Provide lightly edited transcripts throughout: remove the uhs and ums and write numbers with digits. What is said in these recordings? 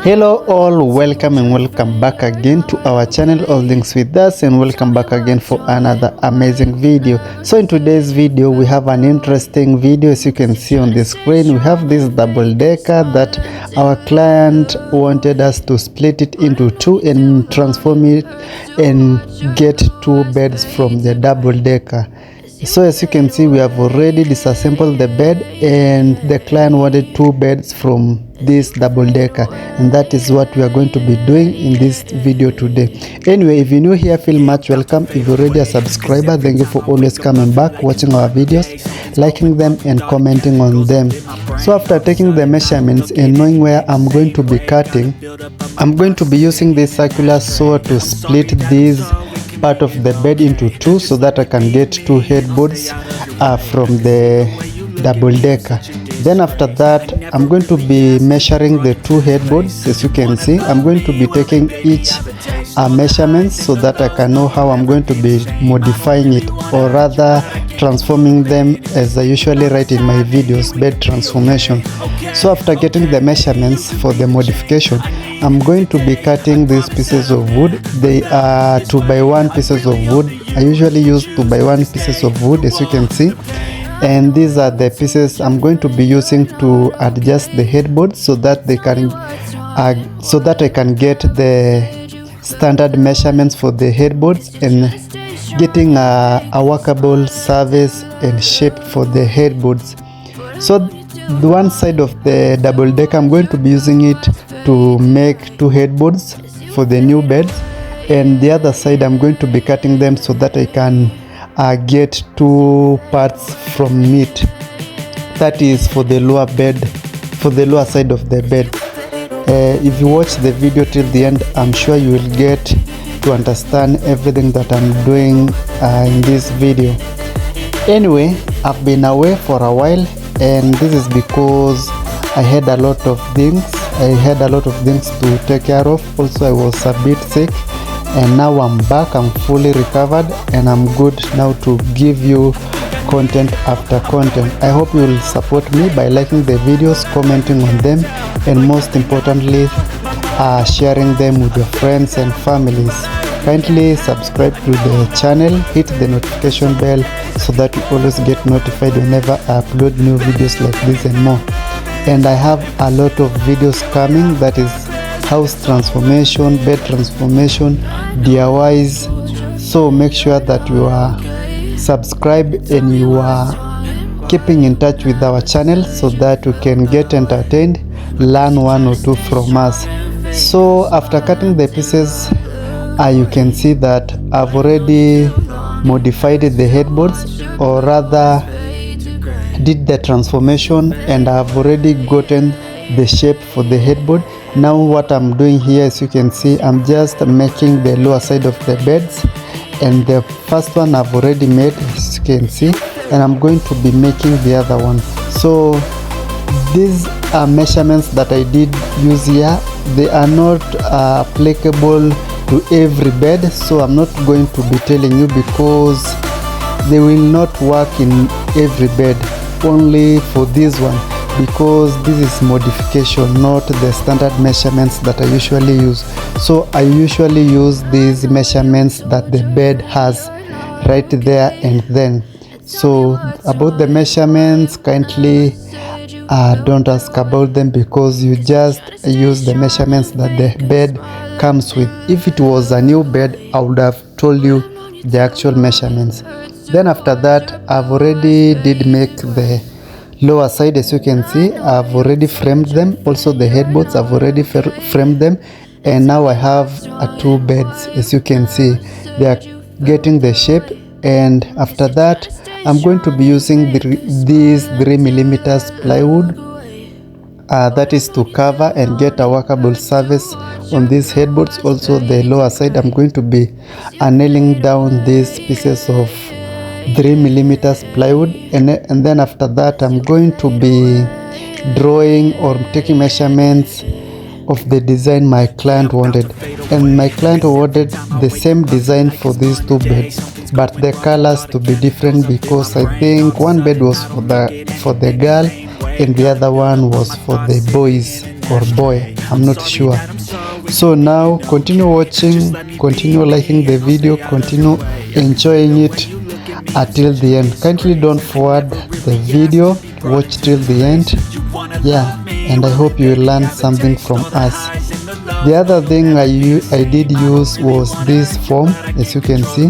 Hello all, welcome and welcome back again to our channel All Things With Us, and welcome back again for another amazing video. So in today's video we have an interesting video. As you can see on the screen, we have this double decker that our client wanted us to split it into two and transform it and get two beds from the double decker. So as you can see, we have already disassembled the bed and the client wanted two beds from this double decker, and that is what we are going to be doing in this video today. Anyway, if you're new here, feel much welcome. If you're already a subscriber, thank you for always coming back, watching our videos, liking them and commenting on them. So after taking the measurements and knowing where I'm going to be cutting, I'm going to be using this circular saw to split this part of the bed into two so that I can get two headboards from the double decker. Then after that, I'm going to be measuring the two headboards. As you can see, I'm going to be taking each measurements so that I can know how I'm going to be modifying it, or rather transforming them, as I usually write in my videos, bed transformation. So after getting the measurements for the modification, I'm going to be cutting these pieces of wood. They are 2x1 pieces of wood. I usually use 2x1 pieces of wood, as you can see, and these are the pieces I'm going to be using to adjust the headboard so that they can I can get the standard measurements for the headboards and getting a workable surface and shape for the headboards. So the one side of the double deck, I'm going to be using it to make two headboards for the new beds, and the other side I'm going to be cutting them so that I can get two parts from it. That is for the lower bed, for the lower side of the bed. If you watch the video till the end, I'm sure you will get to understand everything that I'm doing in this video. Anyway, I've been away for a while, and this is because I had a lot of things. To take care of. Also, I was a bit sick, and now I'm back. I'm fully recovered and I'm good now to give you content after content. I hope you will support me by liking the videos, commenting on them, and most importantly, sharing them with your friends and families. Kindly subscribe to the channel, hit the notification bell so that you always get notified whenever I upload new videos like this and more. And I have a lot of videos coming, that is house transformation, bed transformation, DIYs. So make sure that you are subscribed and you are keeping in touch with our channel so that you can get entertained, learn one or two from us. So after cutting the pieces, you can see that I've already modified the headboards, or rather did the transformation, and I've already gotten the shape for the headboard. Now what I'm doing here, as you can see, I'm just making the lower side of the beds, and the first one I've already made, as you can see, and I'm going to be making the other one. So these are measurements that I did use here. They are not applicable to every bed, so I'm not going to be telling you because they will not work in every bed, only for this one, because this is modification, not the standard measurements that I usually use. So I usually use these measurements that the bed has right there and then. So about the measurements, kindly don't ask about them, because you just use the measurements that the bed comes with. If it was a new bed, I would have told you the actual measurements. Then after that, I've already did make the lower side. As you can see, I've already framed them. Also the headboards, I've already framed them, and now I have two beds. As you can see, they are getting the shape. And after that, I'm going to be using these 3mm plywood, that is to cover and get a workable surface on these headboards. Also the lower side, I'm going to be nailing down these pieces of 3mm plywood, and then after that I'm going to be drawing or taking measurements of the design my client wanted. And my client wanted the same design for these two beds, but the colors to be different, because I think one bed was for the girl and the other one was for the boys. or boy, I'm not sure. So now continue watching, continue liking the video, continue enjoying it until the end. Kindly don't forward the video, watch till the end. Yeah, and I hope you learn something from us. The other thing I did use was this foam. As you can see,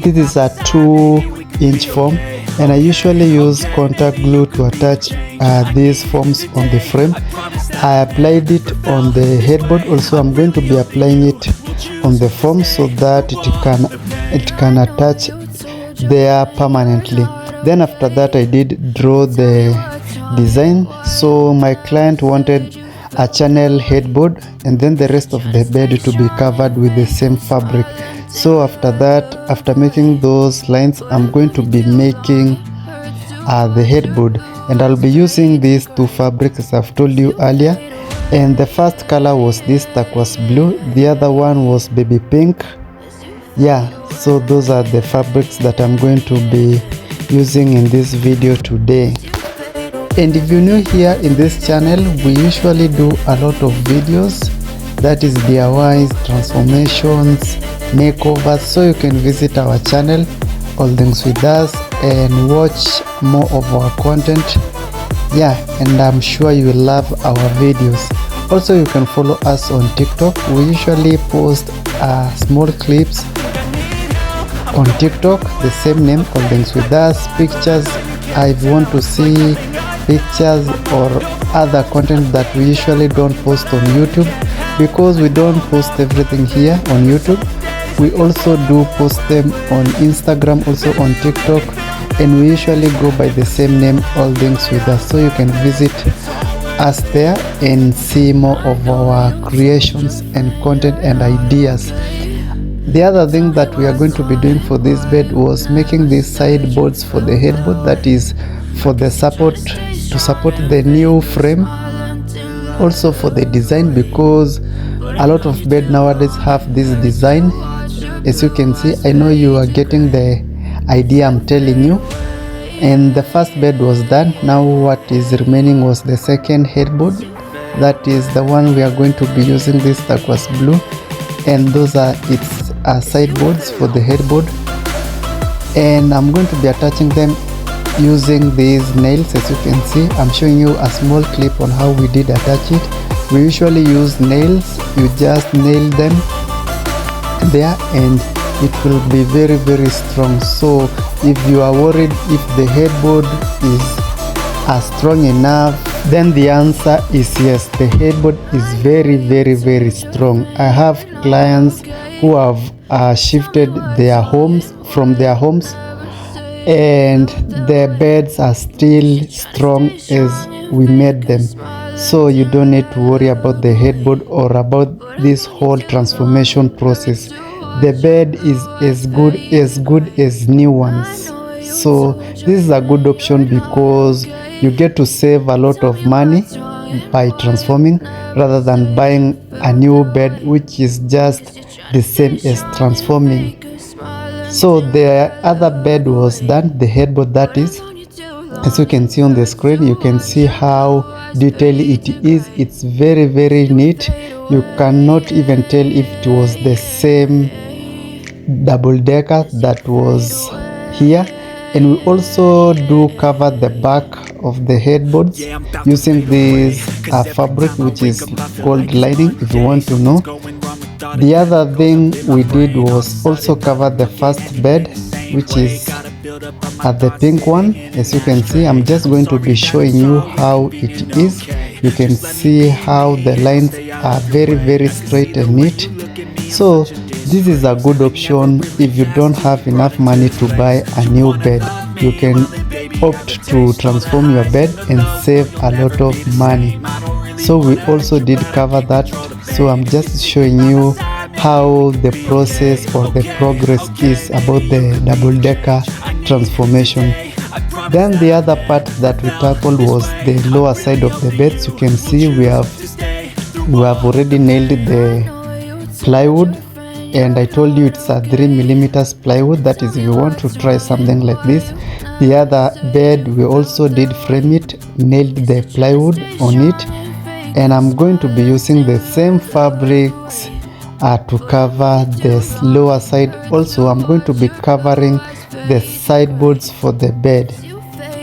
this is a 2-inch foam, and I usually use contact glue to attach these foams on the frame. I applied it on the headboard. Also, I'm going to be applying it on the foam so that it can attach there permanently. Then after that, I did draw the design. So my client wanted a channel headboard and then the rest of the bed to be covered with the same fabric. So after that, after making those lines, I'm going to be making the headboard, and I'll be using these two fabrics as I've told you earlier. And the first color was this turquoise blue, the other one was baby pink. Yeah, so those are the fabrics that I'm going to be using in this video today. And if you're new here in this channel, we usually do a lot of videos, that is DIYs, transformations, makeovers. So you can visit our channel, All Things With Us, and watch more of our content. Yeah, and I'm sure you will love our videos. Also, you can follow us on TikTok. We usually post small clips on TikTok, the same name, All Things With Us, pictures. If you want to see pictures or other content that we usually don't post on YouTube, because we don't post everything here on YouTube. We also do post them on Instagram, also on TikTok, and we usually go by the same name, All Things With Us. So you can visit us there and see more of our creations and content and ideas. The other thing that we are going to be doing for this bed was making these sideboards for the headboard, that is for the support, to support the new frame, also for the design, because a lot of bed nowadays have this design. As you can see, I know you are getting the idea I'm telling you. And the first bed was done. Now what is remaining was the second headboard, that is the one we are going to be using, this turquoise blue, and those are its sideboards for the headboard. And I'm going to be attaching them using these nails. As you can see, I'm showing you a small clip on how we did attach it. We usually use nails. You just nail them there and it will be very, very strong. So if you are worried if the headboard is strong enough, then the answer is yes, the headboard is very, very, very strong. I have clients who have shifted their homes from their homes, and the beds are still strong as we made them. So you don't need to worry about the headboard or about this whole transformation process. The bed is as good as new ones. So this is a good option because you get to save a lot of money by transforming rather than buying a new bed which is just the same as transforming. So the other bed was done, the headboard, that is, as you can see on the screen. You can see how detailed it is. It's very, very neat. You cannot even tell if it was the same double decker that was here. And we also do cover the back of the headboards using this fabric which is called lining, if you want to know. The other thing we did was also cover the first bed, which is the pink one. As you can see, I'm just going to be showing you how it is. You can see how the lines are very, very straight and neat. So this is a good option if you don't have enough money to buy a new bed. You can opt to transform your bed and save a lot of money. So we also did cover that. So I'm just showing you how the process or the progress is about the double decker transformation. Then the other part that we tackled was the lower side of the beds. You can see we have already nailed the plywood, and I told you it's a 3mm plywood. That is if you want to try something like this. The other bed we also did frame it, nailed the plywood on it, and I'm going to be using the same fabrics to cover the lower side. Also, I'm going to be covering the sideboards for the bed.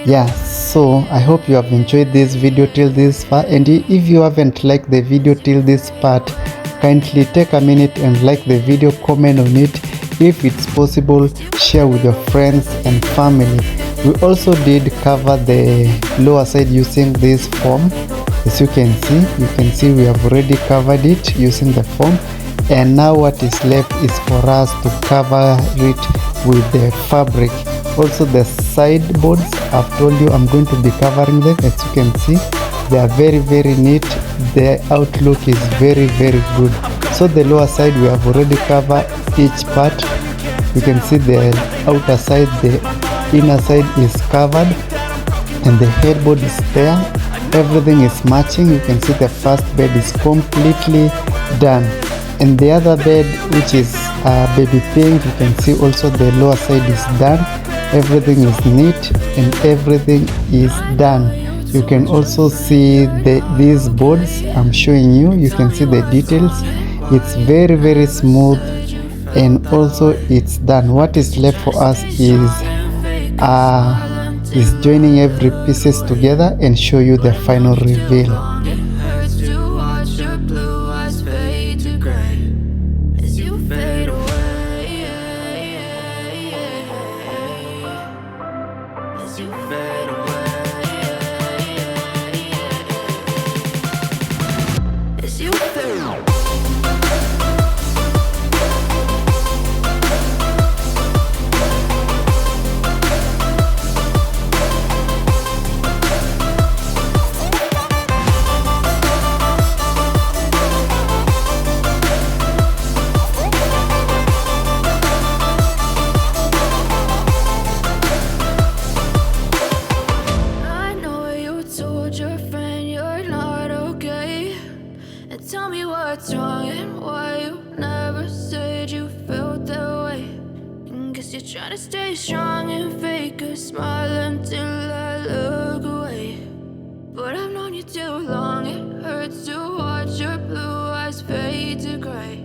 Yeah, so I hope you have enjoyed this video till this far, and if you haven't liked the video till this part, kindly take a minute and like the video, comment on it. If it's possible, share with your friends and family. We also did cover the lower side using this foam. As you can see we have already covered it using the foam, and now what is left is for us to cover it with the fabric. Also the sideboards, I've told you I'm going to be covering them. As you can see, they are very neat. The outlook is very good. So the lower side we have already covered each part. You can see the outer side, the inner side is covered, and the headboard is there. Everything is matching. You can see the first bed is completely done, and the other bed, which is baby pink, you can see also the lower side is done. Everything is neat and everything is done. You can also see these boards I'm showing you. You can see the details. It's very smooth, and also it's done. What is left for us is joining every pieces together and show you the final reveal. Tell me what's wrong and why you never said you felt that way. And guess you're trying to stay strong and fake a smile until I look away. But I've known you too long, it hurts to watch your blue eyes fade to gray.